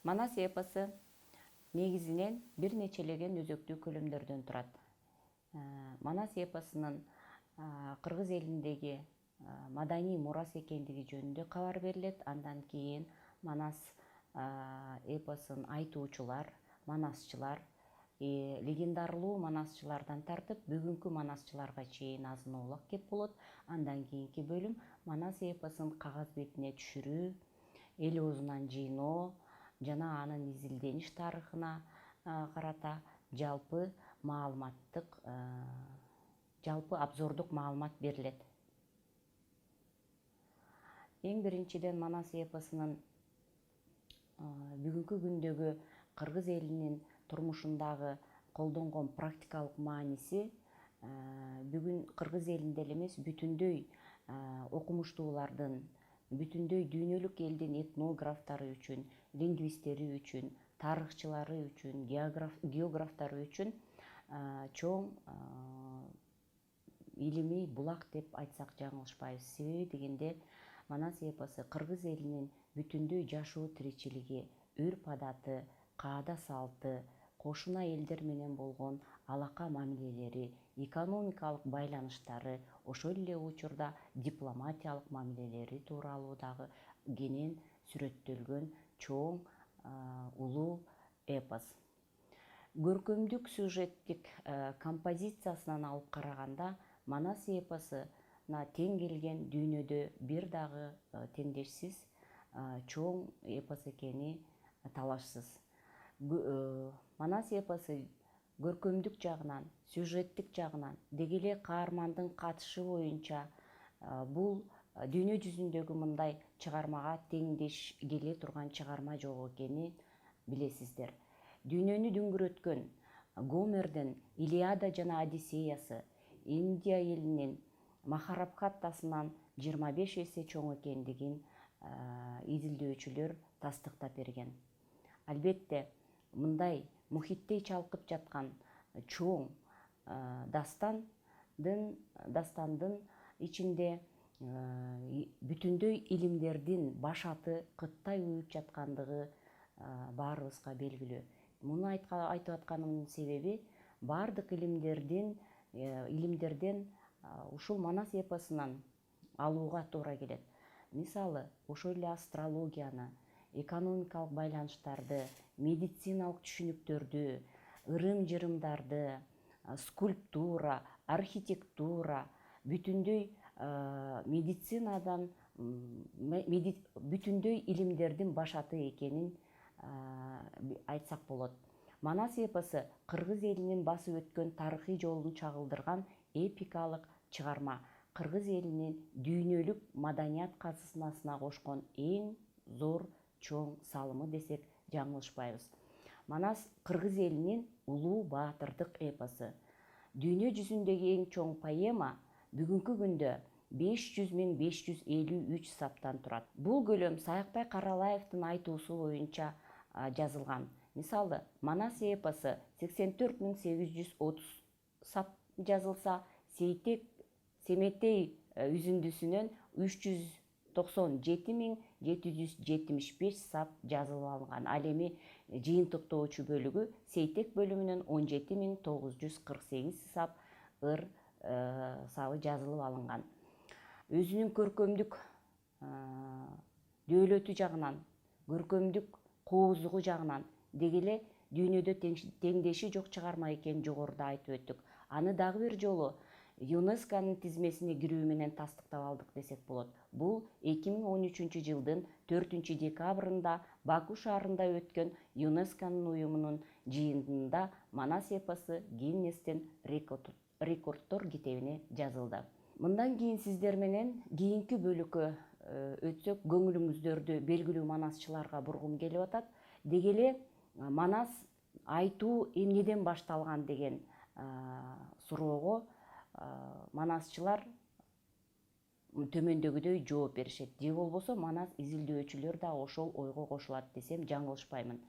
Манас эпосы негизинен бир нечелеген өзөктүү көлөмдөрдөн турат. Манас эпосунун кыргыз элиндеги маданий мурас экендиги жөнүндө кабар берилет. Андан кийин Манас эпосун айтуучулар, манасчылар, легендарлуу манасчылардан тартып бүгүнкү манасчыларга чейин азын оолак кеп болот. Андан кийинки бөлүм Манас эпосун кагаз бетине түшүрүү, эл оозунан жыйноо жана анын изилдениш тарыхына карата жалпы маалыматтык, жалпы обзордук маалымат берилет. Эң биринчиден Манас эпосунун бүгүнкү күндөгү кыргыз элинин турмушундагы колдонгон практикалык мааниси бүгүн кыргыз элинде эле эмес, бүтүндөй окумуштуулардын, бүтүндөй дүйнөлүк элдин этнографтары үчүн, лингвисттери үчүн, тарыхчылары үчүн, географтары үчүн чоң илимий булак деп айтсак жаңылышпайбыз. Себеби дегенде Манас эпосу кыргыз элинин бүтүндөй жашоо тиричилиги, үрп адаты, каада салты, кошуна элдер менен болгон алака мамилелери, экономикалык байланыштары, ошол эле учурда дипломатиялык мамилелери тууралуу дагы кенен сүрөттөлгөн чоң улуу эпос. Көркөмдүк сюжеттик композициясынан алып караганда Манас эпосуна тең келген дүйнөдө бир дагы теңдешсиз чоң эпос экени талашсыз. Манас эпосу көркөмдүк жагынан, сюжеттик жагынан, деги эле каармандын катышы боюнча бул дүйнө жүзүндөгү мындай чыгармага теңдеш келе турган чыгарма жок экенин билесиздер. Дүйнөнү дүңгүрөткөн Гомердин Илиада жана Одиссеясы Индия элинин Махабхаратасынан 25 эсе чоң экендигин изилдөөчүлөр тастыктап берген. Албетте, мындай мухиттей чалкып жаткан чоң дастандын ичинде бүтүндөй илимдердин башаты кыттай уюп жаткандыгы баарыбызга белгилүү. Муну айтып атканымдын себеби баардык илимдерден ушул Манас эпосунан алууга туура келет. Мисалы, ошол эле астрологияны, экономикалык байланыштарды, медициналык түшүнүктөрдү, ырым-жырымдарды, скульптура, архитектура, бүтүндөй медицинадан, бүтүндөй илимдердин башаты экенин айтсак болот. Манас эпосу кыргыз элинин басып өткөн тарыхый жолун чагылдырган эпикалык чыгарма, кыргыз элинин дүйнөлүк маданият казынасына кошкон эң зор чоң салымы десек жаңылышпайбыз. Манас кыргыз элинин улуу баатырдык эпосу. Дүйнө жүзүндөгү эң чоң поэма бүгүнкү күндө 500.553 саптан турат. Бул көлөм Саякбай Каралаевдин айтуусу боюнча жазылган. Мисалы, Манас эпосу 84.830 сап жазылса, Семетей үзүндүсүнөн 397.775 сап жазылып алынган. Ал эми жыйынтыктоочу бөлүгү Сейтек бөлүмүнөн 17.948 сап сабы жазылып алынган. Өзүнүн көркөмдүк дөөлөтү жагынан, көркөмдүк кооздугу жагынан деги эле дүйнөдө теңдеши жок чыгарма экенин жогоруда айтып өттүк. Аны дагы бир жолу ЮНЕСКОнун тизмесине кирүү менен тастыктап алдык десек болот. Бул 2013 жылдын 4 декабрында Баку шаарында өткөн ЮНЕСКонун уюмунун жыйынында Манас эпосу Гиннестин рекорддор китебине жазылды. Мындан кийин сиздер менен кийинки бөлүккө өтсөк, көңүлүңүздөрдү белгилүү манасчыларга бургум келип атат. Деги эле Манас айтуу эмнеден башталган деген суроого манасчылар төмөндөгүдөй жооп беришет. Же болбосо Манас изилдөөчүлөр да ошол ойго кошулат десем жаңылышпаймын.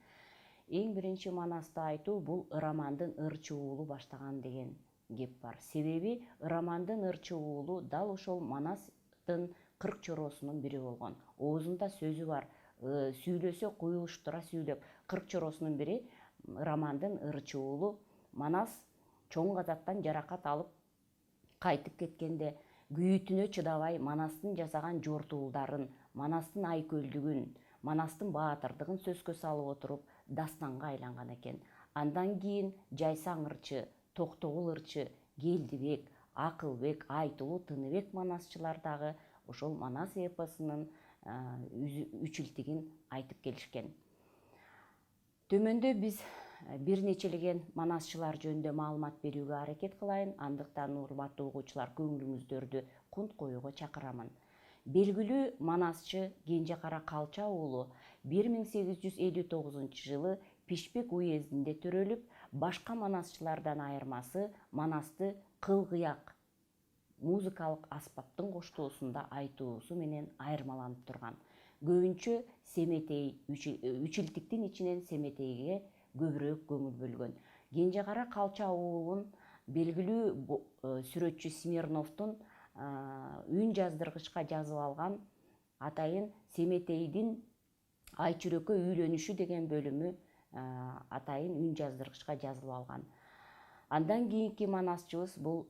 Эң биринчи Манасты айтуу бул ырамандын ыр чыгуулу баштаган деген кеп бар. Себеби ырамандын ыр чыгуулу дал ошол Манастын 40 чороосунун бири болгон. Оозунда сөзү бар. сүйлөсө куюлуштура сүйлөп. Кырк чоросунун бири Романдын ырчы уулу Манас чоң казаттан жаракат алып кайтып кеткенде күйүүтүнө чыдабай Манастын жасаган жортуулдарын, Манастын айкөлдүгүн, Манастын баатырдыгын сөзгө салып отуруп дастанга айланган экен. Андан кийин Жайсаң ырчы, Токтогул ырчы, Келдибек, Акылбек, Айтылуу, Тыныбек манасчылар дагы ошол Манас эпосунун үчүлтигин айтып келишкен. Төмөндө биз бир нечелеген манасчылар жөнүндө маалымат берүүгө аракет кылайын. Андыктан урматтуу угуучулар, көңүлүңүздөрдү кунт коюуга чакырамын. Белгилүү манасчы Кенжекара Калча уулу 1859 жылы Пишпек уездинде төрөлүп, башка манасчылардан айырмасы Манасты кыл-кыяк музыкалык аспаптын коштоосунда айтуусу менен айырмаланып турган. Көбүнчө семетей, үчүлтиктин ичинен семетейге көбүрөөк көңүл бөлгөн. Кенжекара Калча уулун белгилүү сүрөтчү Смирновдун үн жаздыргычка жазып алган атайын Семетейдин Айчүрөккө үйлөнүшү деген бөлүмү атайын үн жаздыргычка жазылып алган. Андан кийинки манасчыбыз бул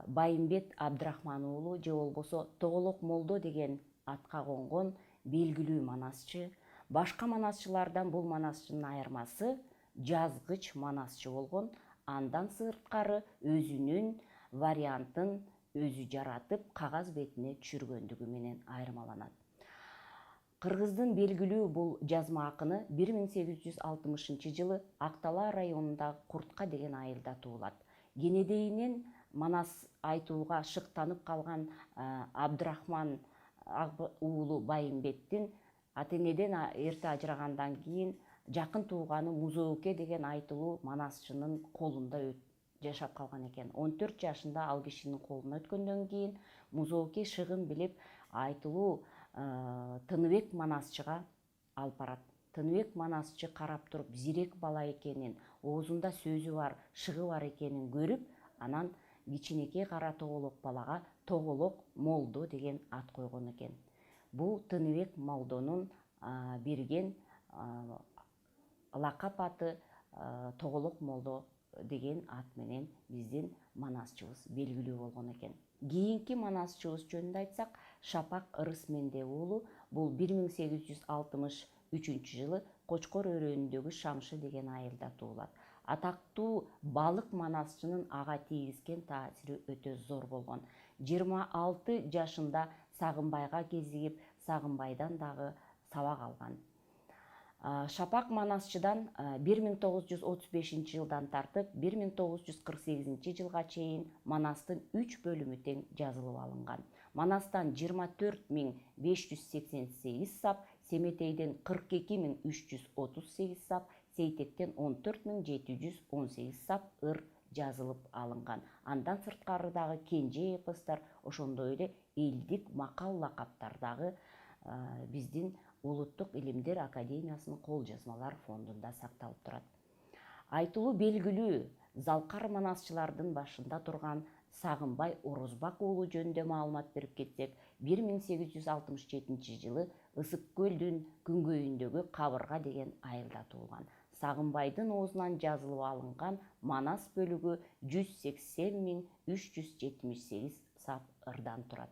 Байымбет Абдрахман уулу, же болбосо Тоголок Молдо деген атка конгон белгилүү манасчы. Башка манасчылардан бул манасчынын айырмасы жазгыч манасчы болгон. Андан сырткары өзүнүн вариантын өзү жаратып, кагаз бетине түшүргөндүгү менен айырмаланат. Кыргыздын белгилүү бул жазма акыны 1860 жылы Актала районундагы Куртка деген айылда туулат. Кенедейинен Манас айтууга шыктанып калган Абдрахман уулу Байымбеттин ата-энеден эрте ажырагандан кийин жакын тууганы Музооке деген айтылуу манасчынын колунда жашап калган экен. 14 жашында ал кишинин колуна өткөндөн кийин Музооке шыгын билип айтылуу Тыныбек манасчыга алып барат. Тыныбек манасчы карап туруп зирек бала экенин, оозунда сөзү бар, шыгы бар экенин көрүп, анан кичинекей кара тоголок балага Тоголок Молдо деген ат койгон экен. Бул Тыныбек Молдонун берген лакап аты Тоголок Молдо деген ат менен биздин манасчыбыз белгилүү болгон экен. Кийинки манасчыбыз жөнүндө айтсак, Шапак Ырысменде уулу, бул 1863 жылы Кочкор өрөөнүндөгү Шамшы деген айылда туулат. Атактуу балык манасчынын ага тийгизген таасири өтө зор болгон. 26 жашында Сагынбайга кезигип, Сагынбайдан дагы сабак алган. Шапак манасчыдан 1935 жылдан тартып 1948 жылга чейин Манастын 3 бөлүмү тең жазылып алынган. Манастан 24.588 сап, Семетейден 42.338 сап, Сейтектен 14.718 сап ыр жазылып алынган. Андан сырткары дагы кенже эпостор, ошондой эле элдик макал лакаптар дагы биздин Улуттук илимдер академиясынын кол жазмалар фондунда сакталып турат. Айтылуу белгилүү залкар манасчылардын башында турган Сагынбай Орозбак уулу жөнүндө маалымат берип кетсек, 1867 жылы Ысык көлдүн күнгөйүндөгү Кабырга деген айылда туулган. Сагынбайдын оозунан жазылып алынган Манас бөлүгү 180.378 сап ырдан турат.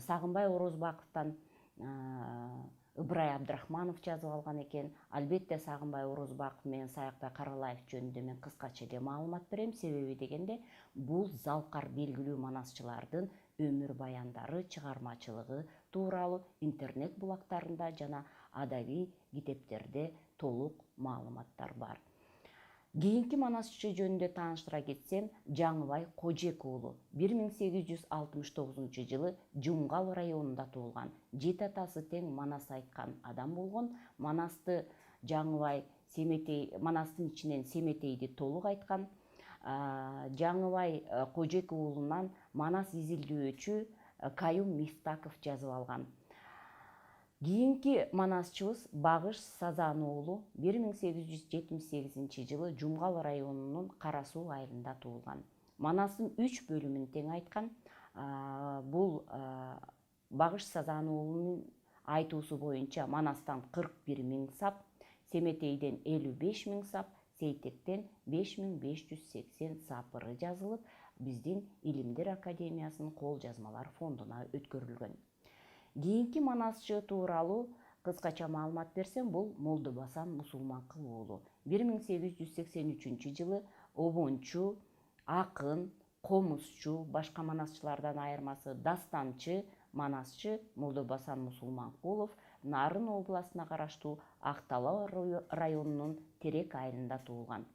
Сагынбай Орозбаковдон Ыбырай Абдрахманов жазып алган экен. Албетте Сагынбай Орозбаков менен Саякбай Каралаев жөнүндө мен кыскача эле маалымат берем. Себеби дегенде, бул залкар белгилүү манасчылардын өмүр баяндары, чыгармачылыгы тууралуу интернет булактарында жана адабий китептерде толук маалыматтар бар. Кийинки манасчы жөнүндө тааныштыра кетсем, Жаңыбай Кожек уулу 1869 жылы Жумгал районунда туулган. Жет атасы тең Манас айткан адам болгон. Манасты Жаңыбай Манастын ичинен Семетейди толук айткан. Жаңыбай Кожек уулунан Манас изилдөөчү Каюм Мифтаков жазып алган. Кийинки манасчыбыз Багыш Сазан уулу 1878 жылы Жумгал районунун Кара Суу айылында туулган. Манастын 3 бөлүмүн тең айткан. Бул Багыш Сазан уулунун Айтуусу боюнча Манастан 41.000 сап, Семетейден 55.000 сап, Сейтектен 5580 сапыры жазылып, биздин Илимдер Академиясынын кол жазмалар фондуна өткөрүлгөн. Кийинки манасчы тууралуу кыскача маалымат берсем, бул Молдобасан Мусулманкул уулу. 1883 жылы обончу, акын, комузчу, башка манасчылардан айырмасы дастанчы манасчы Молдобасан Мусулманкулов Нарын областына караштуу Актала районунун Терек айылында туулган.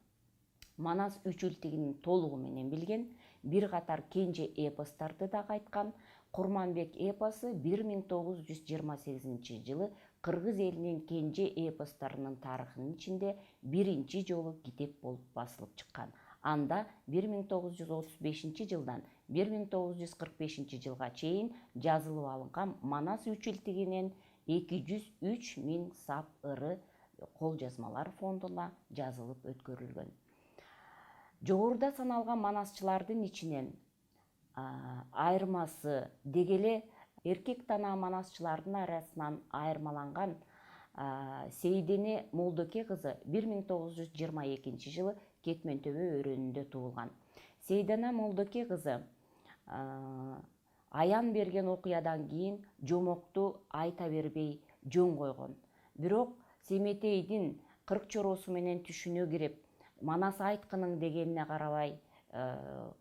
Манас үчүлтигин толугу менен билген, бир катар кенже эпостарды да айткан. Курманбек эпосу 1928 жылы Кыргыз элинин кенже эпостарынын тарыхынын ичинде биринчи жолу китеп болуп басылып чыккан. Анда 1935 жылдан 1945 жылга чейин жазылып алынган Манас үчүлтигинен 203.000 сап ыры кол жазмалар фондуна жазылып өткөрүлгөн. Жогоруда саналган манасчылардын ичинен айырмасы дегеле эркек тана манасчылардын арасынан айырмаланган Сейдене Молдоке кызы 1922 жылы Кетмен-Төбө өрөөнүндө туулган. Сейдана Молдоке кызы аян берген окуядан кийин жомокту айта бербей жөн койгон. Бирок Семетейдин 40 чороосу менен түшүнө кирип, Манас айткынын дегенине карабай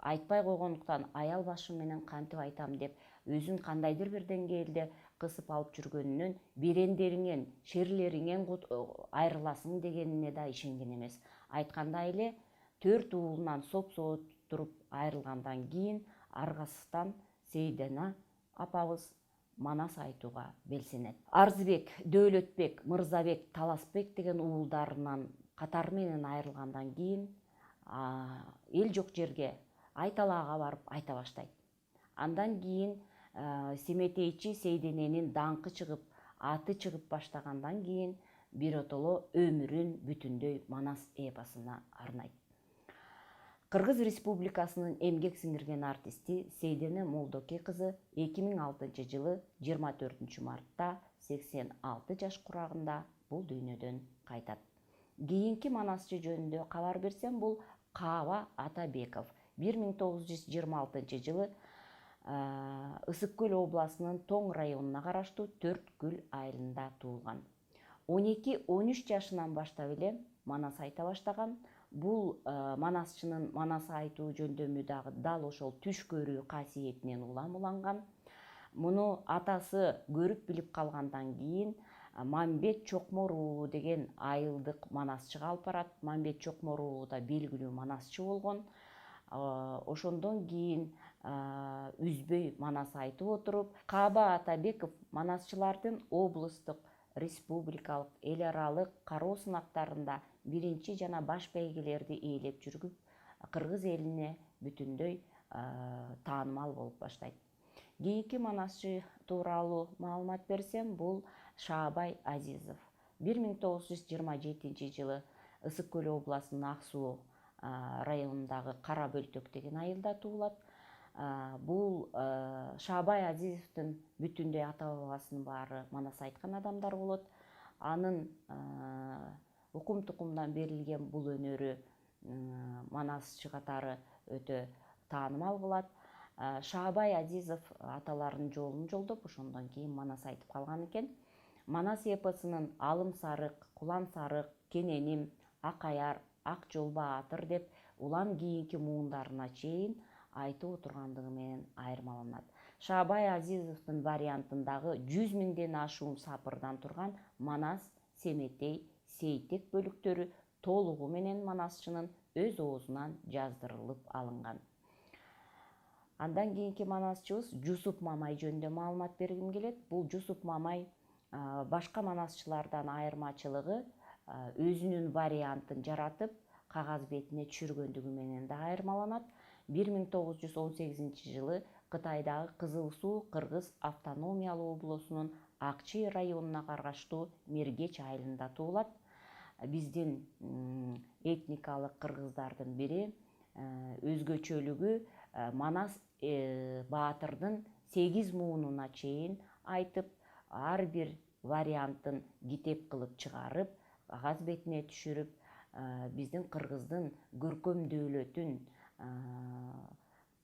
айтпай койгондуктан аял башым менен кантип айтам деп өзүн кандайдыр бир деңгээлде кысып алып жүргөнүнөн берендериңен, шерлериңен айрыласың дегенине да ишенген эмес. Айткандай эле 4 уулунан соп-соо туруп айрылгандан кийин аргасыздан Сейдена апабыз Манас айтууга белсенет. Арзыбек, Дөөлөтбек, Мырзабек, Таласбек деген уулдарынан катары менен айрылгандан кийин эл жок жерге Айталаага барып айта баштайт. Андан кийин Семетейчи Сейдененин даңкы чыгып, аты чыгып баштагандан кийин биротоло өмүрүн бүтүндөй Манас эпосуна арнайт. Кыргыз Республикасынын эмгек сиңирген артисти Сейдене Молдоке кызы 2006 жылы 24 мартта 86 жаш курагында бул дүйнөдөн кайтат. Кийинки манасчы жөнүндө кабар берсем, бул Каба Атабеков 1926 жылы Ысык Көл областынын Тоң районуна караштуу Төрткүл айылында туулган. 12-13 жашынан баштап эле Манас айта баштаган. Бул манасчынын Манас айтуу жөндөмү дагы дал ошол түш көрүү касиетинен улам уланган. Муну атасы көрүп билип калгандан кийин Мамбет Чокмор уулу деген айылдык манасчыга алып барат. Мамбет Чокмор уулу да белгилүү манасчы болгон. Ошондон кийин үзбөй Манас айтып отуруп, Каба Атабеков манасчылардын облустук, республикалык, эл аралык кароо сынактарында биринчи жана баш бейгелерди ээлеп жүрүп, Кыргыз элине бүтүндөй таанымал болуп баштайт. Кийинки манасчы тууралуу маалымат берсем, бул Шаабай Азизов. 1927 жылы Ысык Көл областынын Ак Суу районундагы Кара Бөлтөк деген айылда туулат. Бул Шаабай Азизовдун бүтүндөй ата бабасынын баары Манас айткан адамдар болот. Анын укум тукумдан берилген бул өнөрү манасчы катары өтө таанымал кылат. Шаабай Азизов аталарынын жолун жолдоп, ошондон кийин Манас айтып калган экен. Манас эпосунун Алым Сарык, Кулан Сарык, Кененим, Ак Аяр, Ак Жол Баатыр деп улам кийинки муундарына чейин айтып отургандыгы менен айырмаланат. Шаабай Азизовдун вариантындагы 100 миңден ашуун сапырдан турган Манас, Семетей, Сейтек бөлүктөрү толугу менен манасчынын өз оозунан жаздырылып алынган. Андан кийинки манасчыбыз Жусуп Мамай жөнүндө маалымат бергим келет. Бул Жусуп Мамай башка манасчылардан айырмачылыгы өзүнүн вариантын жаратып, кагаз бетине түшүргөндүгү менен да айырмаланат. 1918 жылы Кытайдагы Кызыл Суу Кыргыз автономиялуу облусунун Акчи районуна караштуу Мергеч айылында туулат. Биздин этникалык кыргыздардын бири өзгөчөлүгү Манас Баатырдын 8 муунуна чейин айтып, ар бир вариантын китеп кылып чыгарып, кагаз бетине түшүрүп, биздин Кыргыздын көркөм дөөлөтүн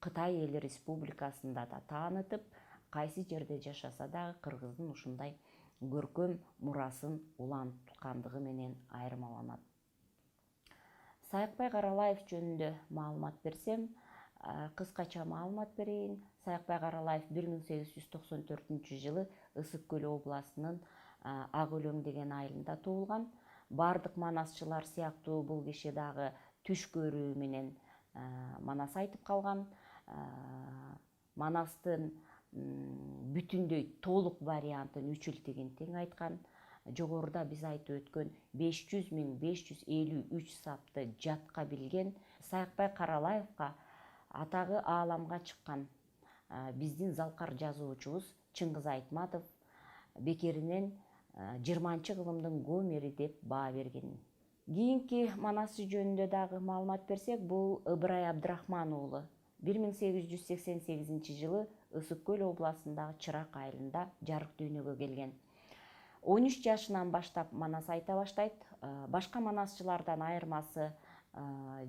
Кытай Эл Республикасында да таанытып, кайсы жерде жашаса дагы Кыргыздын ушундай көркөм мурасын уланткандыгы менен айырмаланат. Саякбай Каралаев жөнүндө маалымат берсем, кыскача маалымат берейин. Саякбай Каралаев 1894 жылы Ысык Көл областынын Ак Өлөң деген айылында туулган. Бардык манасчылар сыяктуу бул киши дагы түш көрүү менен манас айтып калган. Манастын бүтүндөй толук вариантын 3 илтигин тең айткан. Жогоруда биз айтып өткөн 500.553 сапты жатка билген. Саякбай Каралаевга атагы ааламга чыккан биздин залкар жазуучубуз Чыңгыз Айтматов бекеринен 20-кылымдын Гомери деп баа берген. Кийинки манасы жөнүндө дагы маалымат берсек, бул Ыбырай Абдрахман уулу 1888 жылы Ысык Көл областындагы Чырак айылында жарык дүйнөгө келген. 13 жашынан баштап манас айта баштайт. Башка манасчылардан айырмасы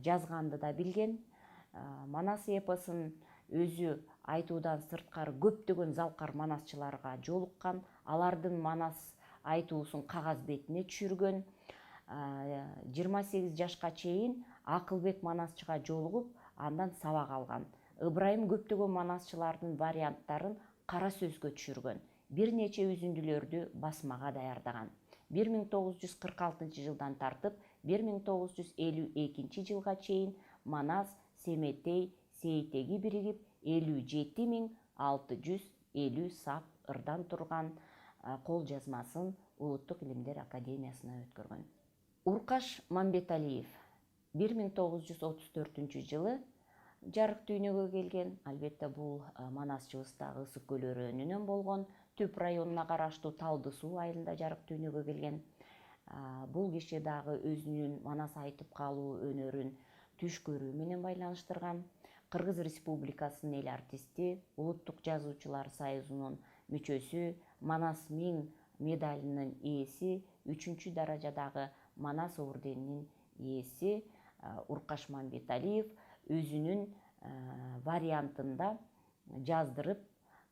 жазганды да билген. Манас эпосун өзү айтуудан сырткары көптөгөн залкар манасчыларга жолуккан. Алардын манас айтуусун кагаз бетине түшүргөн. 28 жашка чейин Акылбек манасчыга жолугуп, андан сабак алган. Ыбырайым көптөгөн манасчылардын варианттарын кара сөзгө түшүргөн. Бир нече үзүндүлөрдү басмага даярдаган. 1946 жылдан тартып 1952 жылга чейин Манас, Семетей, Сейтеги биригип 57.650 сап ырдан турган кол жазмасын Улуттук илимдер академиясына өткөргөн. Уркаш Мамбеталиев 1934 жылы жарык дүйнөгө келген. Албетте бул манасчыбыз дагы Ысык Көл өрөөнүнөн болгон. Түп районуна караштуу Талды Суу айылында жарык дүйнөгө келген. Бул киши дагы өзүнүн манас айтып калуу өнөрүн түш көрүү менен байланыштырган. Кыргыз Республикасынын эл артисти, Улуттук жазуучулар союзунун мүчөсү, Манас 1000 медалинин ээси, 3 даражадагы Манас орденинин ээси Уркаш Мамбеталиев өзүнүн вариантында жаздырып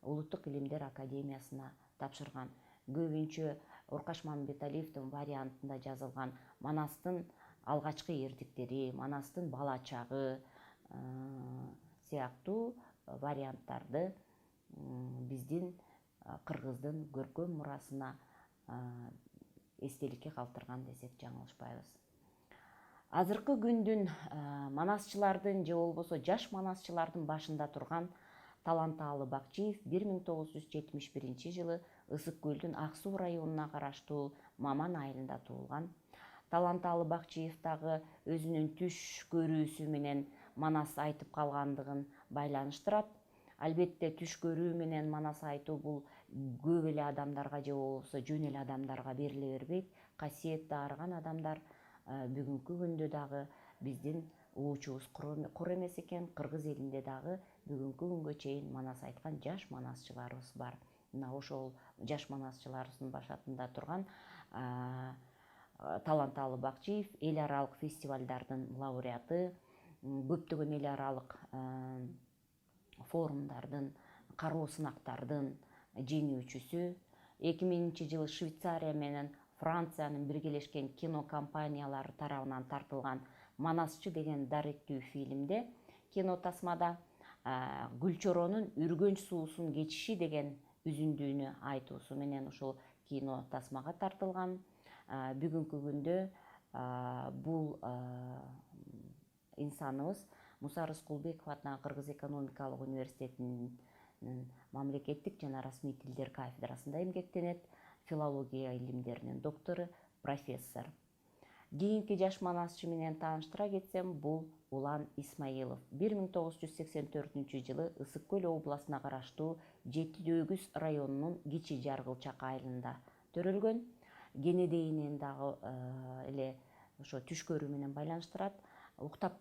Улуттук илимдер академиясына тапшырган. Көбүнчө Уркаш Мамбеталиевдин вариантында жазылган Манастын алгачкы эрдиктери, Манастын бала чагы сыяктуу варианттарды биздин Кыргыздын көркөм мурасына эстеликке калтырган десек жаңылышпайбыз. Азыркы күндүн манасчылардын же болбосо жаш манасчылардын башында турган Таланталы Бакчиев 1971 жылы Ысык Көлдүн Ак Суу районуна караштуу Маман айылында туулган. Таланталы Бакчиев дагы өзүнүн түш көрүүсү менен манас айтып калгандыгын байланыштырат. Албетте түш көрүү менен манас айтуу бул көп эле адамдарга же болбосо жөн эле адамдарга бериле бербейт. Касиетти аарыган адамдар бүгүнкү күндө дагы биздин уучубуз кур эмес экен. Кыргыз элинде дагы бүгүнкү күнгө чейин манас айткан жаш манасчыларыбыз бар. Мына ошол жаш манасчыларыбыздын башатында турган Таланталы Бакчиев эл аралык фестивалдардын лауреаты, көптөгөн эл аралык форумдардын, кароо сынактардын жеңүүчүсү. 2000 жылы Швейцария менен Франциянын биргелешкен кино компаниялары тарабынан тартылган Манасчы деген даректүү фильмде, кино тасмада Гүлчоронун Үргөнч суусун кечиши деген үзүндүүнү айтуусу менен ушул кино тасмага тартылган. Бүгүнкү күндө бул инсаныбыз Муса Рыскулбеков атынан Кыргыз экономикалык университетинин мамлекеттик жана расмий тилдер кафедрасында эмгектенет. Филология илимдеринин доктору, профессор. Кийинки жаш манасчы менен тааныштыра кетсем, бул Улан Исмаилов. 1984 жылы Ысык Көл областына караштуу Жети Өгүз районунун Кичи Жаргылчак айылында төрөлгөн. Кенедейинен дагы эле ошо түш көрүү менен байланыштырат. Уктап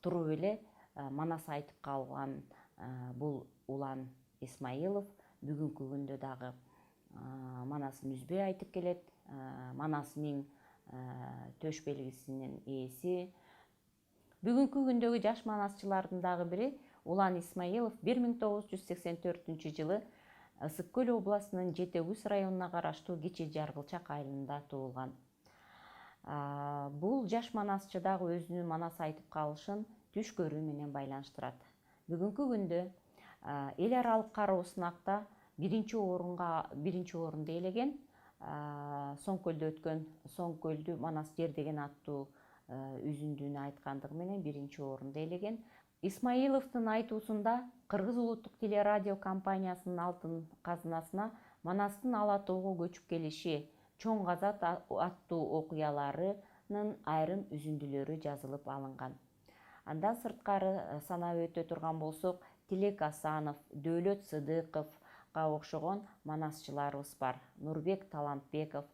туруп эле манас айтып калган бул Улан Исмаилов бүгүнкү күндө дагы манасын үзбөй айтып келет. Манасынын төш белгисинин ээси. Бүгүнкү күндөгү жаш манасчылардын дагы бири Улан Исмаилов 1984 жылы Ысык Көл областынын Жетегүз районуна караштуу Кичи Жаргылчак айылында туулган. Бул жаш манасчы дагы өзүнүн манас айтып калышын түш көрүү менен байланыштырат. Бүгүнкү күндө эл аралык кароо сынакта биринчи орунду ээлеген. Соң көлдө өткөн Соң көлдү манас жер деген аттуу үзүндүнү айткандыгы менен биринчи орунду ээлеген. Исмаиловдун айтуусунда Кыргыз улуттук телерадио компаниясынын алтын казынасына манастын ала тоого көчүп келиши, Чоң Казат аттуу окуяларынын айрым үзүндүлөрү жазылып алынган. Андан сырткары санап өтө турган болсок, Тилек Асанов, Дөөлөт Сыдыковго окшогон манасчыларыбыз бар. Нурбек Талантбеков.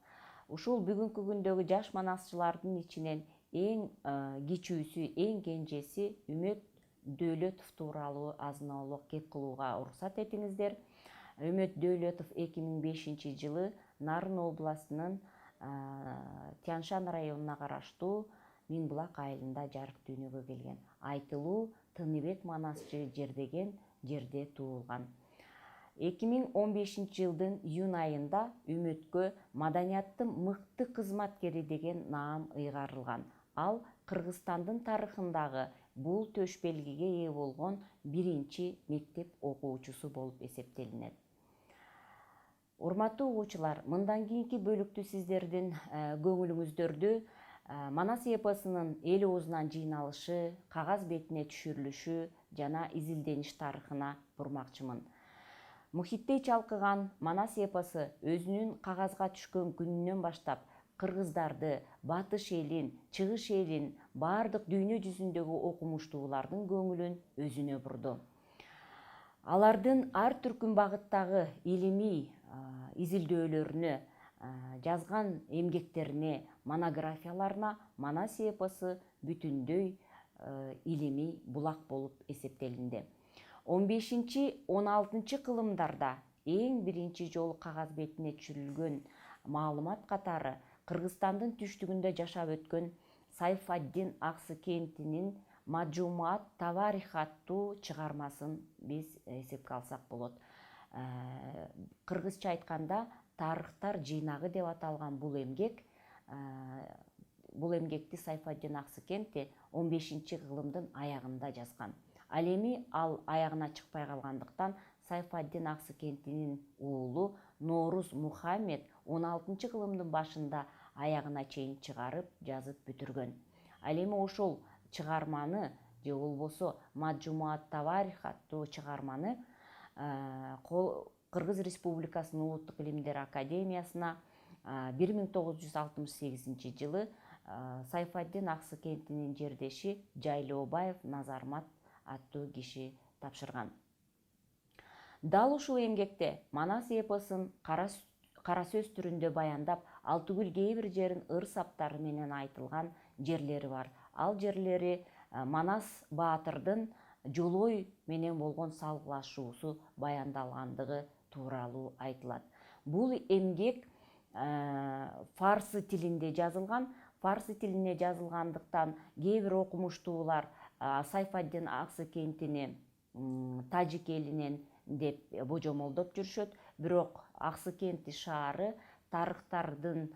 Ушул бүгүнкү күндөгү жаш манасчылардын ичинен эң кичүүсү, эң кенжеси Үмөт Дөөлөтов тууралуу азын-аулак кеп кылууга уруксат этиңиздер. Үмөт Дөөлөтов 2005 жылы Нарын областынын Тянь-Шань районуна караштуу Миңбулак айылында жарык дүйнөгө келген. Айтылуу Тыныбек манасчы жердеген жерде туулган. 2015 жылдын июнь айында Үмөткө маданияттын мыкты кызматкери деген наам ыйгарылган. Ал Кыргызстандын тарыхындагы бул төш белгиге ээ болгон биринчи мектеп окуучусу болуп эсептелинет. Урматтуу угуучулар, мындан кийинки бөлүктү сиздердин көңүлүңүздөрдү манас эпосунун эл оозунан жыйналышы, кагаз бетине түшүрүлүшү жана изилдениш тарыхына бурмакчымын. Мухиттей чалкыган манас эпосу өзүнүн кагазга түшкөн күнүнөн баштап кыргыздарды, батыш элин, чыгыш элин, баардык дүйнө жүзүндөгү окумуштуулардын көңүлүн өзүнө бурду. Алардын ар түркүн багыттагы илимий изилдөөлөрүнө, жазган эмгектерине, монографияларына манас эпосу бүтүндөй илимий булак болуп эсептелинди. 15-16 кылымдарда эң биринчи жолу кагаз бетине түшүрүлгөн маалымат катары Кыргызстандын түштүгүндө жашап өткөн Сайфаддин Аксыкентинин Маджумаат Таварих аттуу чыгармасын биз эсепке алсак болот. Кыргызча айтканда тарыхтар жыйнагы деп аталган бул эмгекти Сайфаддин Аксыкенти 15-кылымдын аягында жазган. Ал эми ал аягына чыкпай калгандыктан Сайфаддин Аксыкентинин уулу Норуз Мухаммед 16-кылымдын башында аягына чейин чыгарып, жазып бүтүргөн. Ал эми ошол чыгарманы же болбосо Маджумаат Таварих аттуу чыгарманы Кыргыз Республикасынын Улуттук илимдер академиясына 1968 жылы Сайфаддин Аксыкентинин жердеши Жайлообаев Назармат аттуу киши тапшырган. Дал ушул эмгекте манас эпосун кара сөз түрүндө баяндап, ал түгүл кээ бир жерин ыр саптары менен айтылган жерлери бар. Ал жерлери Манас баатырдын Жолой менен болгон салгылашуусу баяндалгандыгы тууралуу айтылат. Бул эмгек фарсы тилинде жазылган. Фарсы тилине жазылгандыктан кээ бир окумуштуулар Сайфаддин Аксыкентини тажик элинен деп божомолдоп жүрүшөт. Бирок Аксыкенти шаары тарыхчылардын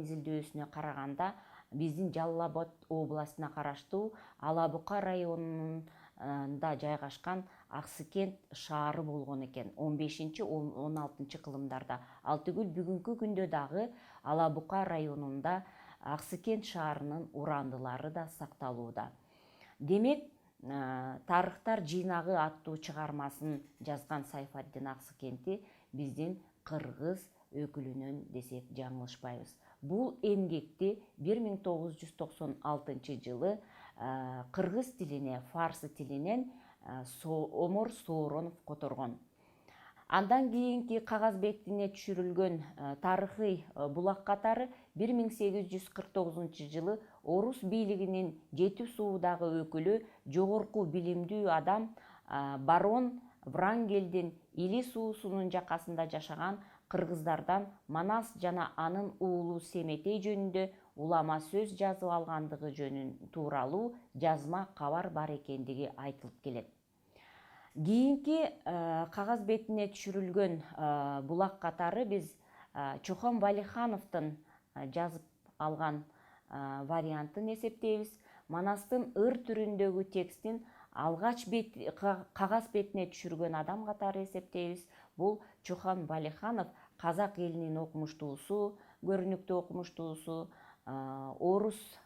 изилдөөсүнө караганда биздин Жалал Абад областына караштуу Алабука районунда жайгашкан Аксыкент шаары болгон экен 15-16 кылымдарда. Ал түгүл бүгүнкү күндө дагы Алабука районунда Аксыкент шаарынын урандылары да сакталууда. Демек, тарыхтар жыйнагы аттуу чыгармасын жазган Сайфаддин Аксыкенти биздин кыргыз өкүлүнөн десек жаңылышпайбыз. Бул эмгекти 1996 жылы кыргыз тилине, фарсы тилинен Омор Сооронов которгон. Андан кийинки кагаз бетине түшүрүлгөн тарыхый булак катары 1849 жылы Орус бийлигинин Жети Суудагы өкүлү, жогорку билимдүү адам барон Врангелдин Или суусунун жакасында жашаган кыргыздардан Манас жана анын уулу Семетей жөнүндө улама сөз жазып алгандыгы тууралуу жазма кабар бар экендиги айтылып келет. Кийинки кагаз бетине түшүрүлгөн булак катары биз Чохон Валихановдун жазып алган вариантын эсептейбиз. Манастын ыр түрүндөгү текстин алгач кагаз бетине түшүргөн адам катары эсептейбиз. Бул Чохон Валиханов казак элинин окумуштуусу, көрүнүктүү окумуштуусу, орус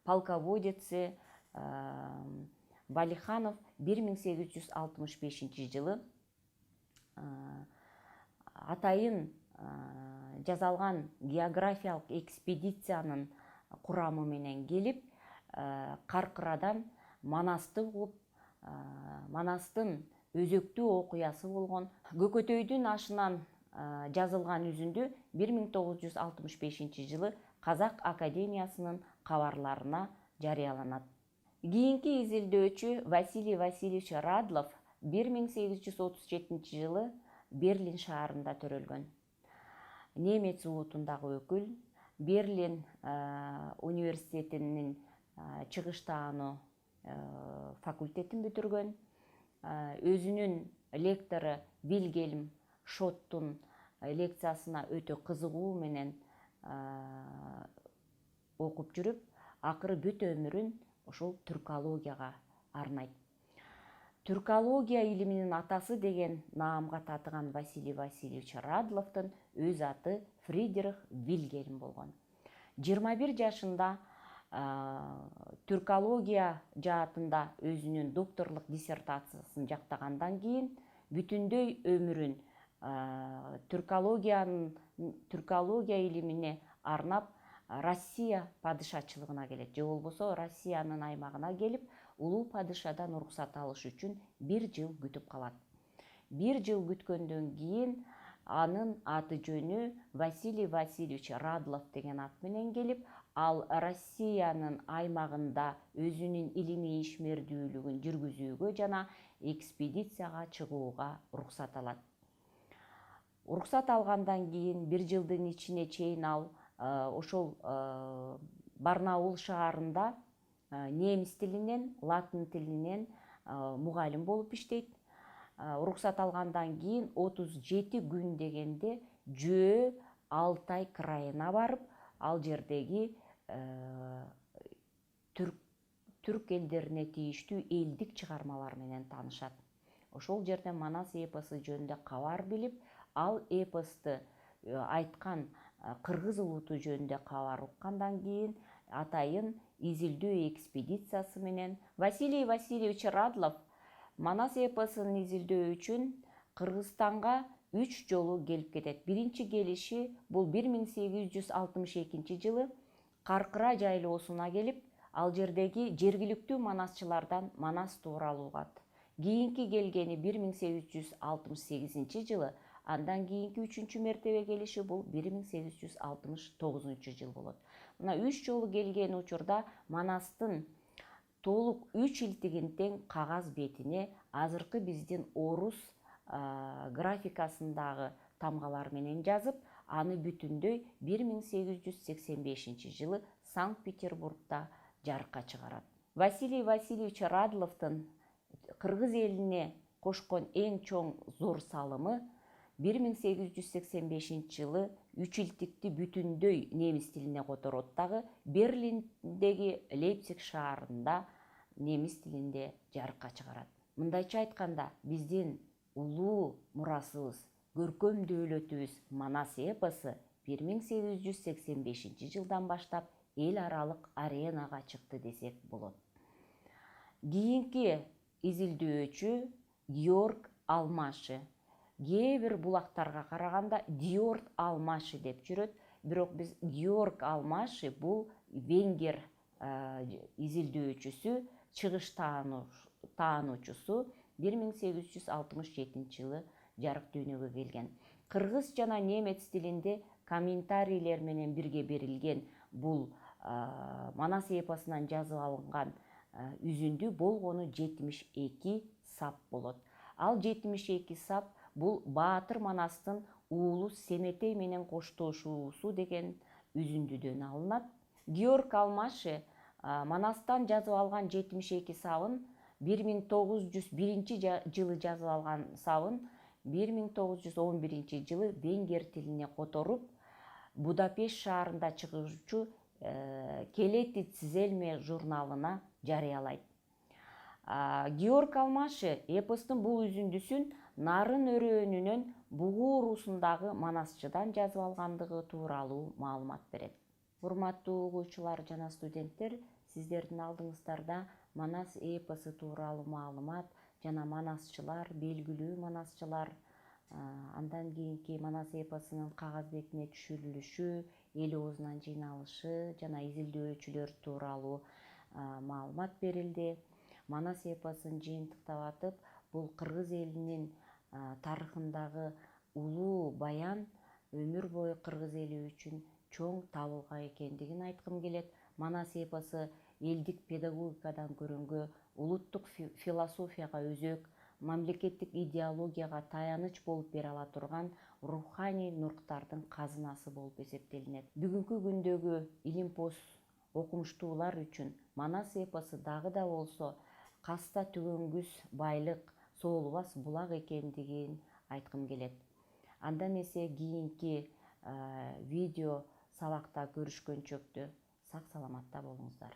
полководеси Валиханов 1865-жылы атайын жазалган географиялык экспедициянын курамы менен келип, Каркырадан Манасты угуп, Манастын өзөктүү окуясы болгон Көкөтөйдүн ашынан жазылган үзүндү 1965-жылы Казак Академиясынын кабарларына жарыяланат. Кийинки изилдөөчү Василий Васильевич Радлов 1837-жылы Берлин шаарында төрөлгөн. Немец уутундагы өкүл, Берлин университетинин чыгыш таануу факультетин бүтүргөн. Өзүнүн лектору Вильгельм Шоттун лекциясына өтө кызыгуу менен окуп жүрүп, акыры бүт өмүрүн ошол түркологияга арнайт. Түркология илиминин атасы деген наамга татыган Василий Васильевич Радловдун өз аты Фридрих Вильгельм болгон. 21 жашында түркология жаатында өзүнүн докторлук диссертациясын жактагандан кийин бүтүндөй өмүрүн түркология илимине арнап Россия падышачылыгына келет. Же болбосо Россиянын аймагына келип, улуу падышадан уруксат алыш үчүн 1 жыл күтүп калат. 1 жыл күткөндөн кийин анын аты жөнү Василий Васильевич Радлов деген ат менен келип, ал Россиянын аймагында өзүнүн илимий ишмердүүлүгүн жүргүзүүгө жана экспедицияга чыгууга уруксат алат. Уруксат алгандан кийин 1 жылдын ичине чейин ал ошол Барнаул шаарында немис тилинен, латын тилинен мугалим болуп иштейт. Уруксат алгандан кийин 37 күн дегенде Жөө Алтай крайына барып, ал жердеги түрк элдерине тийиштүү элдик чыгармалар менен таанышат. Ошол жерде Манас эпосу жөнүндө кабар билип, ал эпосту айткан кыргыз улуту жөнүндө кабар уккандан кийин атайын изилдөө экспедициясы менен Василий Васильевич Радлов Манас эпосун изилдөө үчүн Кыргызстанга 3 жолу келип кетет. Биринчи келиши бул 1862-жылы Каркыра жайлоосуна келип, ал жердеги жергиликтүү манасчылардан Манас тууралуу угат. Кийинки келгени 1868-жылы, андан кийинки 3-чү мертебе келиши бул 1869-жыл болот. Мына 3 жолу келген учурда Манастын толук 3 илтигин тең кагаз бетине азыркы биздин орус графикасындагы тамгалар менен жазып, аны бүтүндөй 1885-жылы Санкт-Петербургда жарыкка чыгарат. Василий Васильевич Радловдун кыргыз элине кошкон эң чоң зор салымы 1885-жылы 3 илтикти бүтүндөй немис тилине которот дагы Берлиндеги Лейпциг шаарында немис тилинде жарыкка чыгарат. Мындайча айтканда, биздин улуу мурасыбыз, көркөм дөөлөтүбүз Манас эпосу 1885-жылдан баштап эл аралык аренага чыкты десек болот. Кийинки изилдөөчү Георг Алмаши. Кээ бир булактарга караганда Диорд Алмаши деп жүрөт, бирок биз Георг Алмаши бул венгер изилдөөчүсү, чыгыш таануучусу 1867-жылы жарык дүйнөгө келген. Кыргыз жана немец тилинде комментарийлер менен бирге берилген бул Манас эпосунан жазып алынган үзүндү болгону 72 сап болот. Ал 72 сап бул Баатыр Манастын уулу Семетей менен коштошуусу деген үзүндүдөн алынат. Георг Алмаши Манастан жазып алган 72 сабын 1901 жылы жазып алган сабын 1911 жылы венгер тилине которуп, Будапешт шаарында чыгуучу Келети Цизельме журналына жарыялайт. Георг Алмаши эпостун бул үзүндүсүн Нарын өрөөнүнөн Бугу уруусундагы манасчыдан жазып алгандыгы тууралуу маалымат берет. Урматтуу угуучулар жана студенттер, сиздердин алдыңыздарда Манас эпосу тууралуу маалымат жана манасчылар, белгилүү манасчылар, андан кийинки Манас эпосунун кагаз бетине түшүрүлүшү, эл оозунан жыйналышы жана изилдөөчүлөр тууралуу маалымат берилди. Манас эпосун жыйынтыктап атып, бул кыргыз элинин тарыхындагы улуу баян, өмүр бою кыргыз эли үчүн чоң табылга экендигин айткым келет. Манас эпосу элдик педагогикадан көрөнгө, улуттук философияга өзөк, мамлекеттик идеологияга таяныч болуп бере ала турган руханий нурктардын казынасы болуп эсептелинет. Бүгүнкү күндөгү илимпоз окумуштуулар үчүн Манас эпосу дагы да болсо каста түгөнгүс байлык, соолубас булак экендигин айткым келет. Анда эмесе кийинки видео сабакта көрүшкөнчөктө сак саламатта болуңуздар.